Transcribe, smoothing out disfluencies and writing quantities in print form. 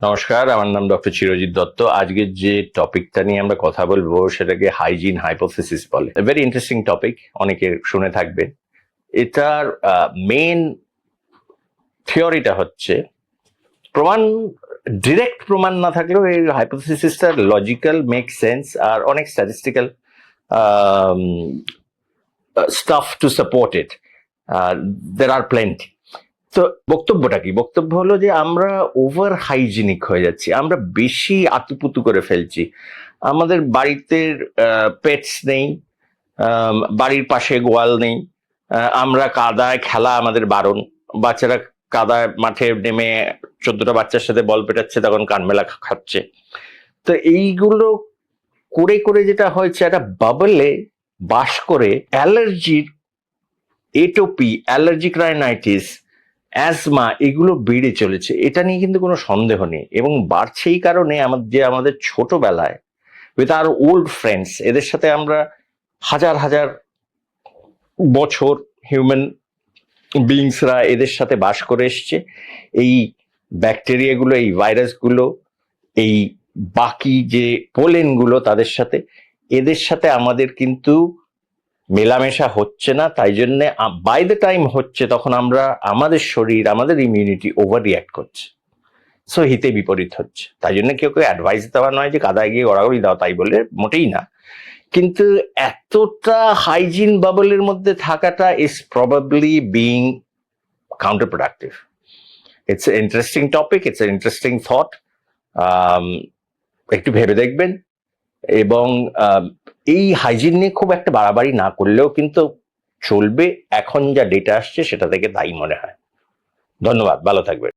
নমস্কার, আমার নাম ডক্টর চিরজিৎ দত্ত। আজকে যে টপিকটা নিয়ে আমরা কথা বলবো সেটাকে হাইজিন হাইপোথিসিস বলে। ভেরি ইন্টারেস্টিং টপিক, অনেকে শুনে থাকবে। এটার মেন থিওরিটা হচ্ছে প্রমাণ, ডিরেক্ট প্রমাণ না থাকলেও এই হাইপোথিসিসটা লজিক্যাল, মেক সেন্স, আর অনেক statistical stuff to support it. There are plenty. তো বক্তব্যটা কি? বক্তব্য হলো যে আমরা ওভার হাইজিনিক হয়ে যাচ্ছি, আমরা বেশি আতুপুতু করে ফেলছি। আমাদের বাড়িতে পেটস নেই, বাড়ির পাশে গোয়াল নেই, আমরা কাদায় খেলা আমাদের বারণ। বাচ্চারা কাদায় মাঠে নেমে 14টা বাচ্চার সাথে বল পেটাচ্ছে, তখন কানমেলা খাচ্ছে। তো এইগুলো করে করে যেটা হয়েছে, একটা বাবলে বাস করে অ্যালার্জির, এটোপি, অ্যালার্জিক রাইনাইটিস, অ্যাজমা এগুলো বেড়ে চলেছে। এটা নিয়ে কিন্তু কোনো সন্দেহ নেই, এবং বাড়ছে এই কারণে আমাদের ছোটবেলায় উইথ আর ওল্ড ফ্রেন্ডস, এদের সাথে আমরা হাজার হাজার বছর হিউম্যান বিংসরা এদের সাথে বাস করে এসছে। এই ব্যাকটেরিয়াগুলো, এই ভাইরাসগুলো, এই বাকি যে পোলেনগুলো, এদের সাথে আমাদের কিন্তু মেলামেশা হচ্ছে না। তাই জন্য বাই দ্য টাইম হচ্ছে, তখন আমাদের শরীর, আমাদের ইমিউনিটি ওভার রিয়াক্ট করছে। সো হিতে বিপরীত হচ্ছে। তাই জন্য কেউ অ্যাডভাইস দেওয়া নয় যে কাদায় গিয়ে গড়াগড়ি দাও, তাই বলে মোটেই না। কিন্তু এতটা হাইজিন বাবলের মধ্যে থাকাটা is probably being counter productive. It's interesting topic, it's interesting thought. একটু ভেবে দেখবেন। এবং এই হাইজিন নিয়ে খুব একটা বাড়াবাড়ি না করলেও কিন্তু চলবে। এখন যা ডেটা আসছে সেটা থেকে তাই মনে হয়। ধন্যবাদ, ভালো থাকবেন।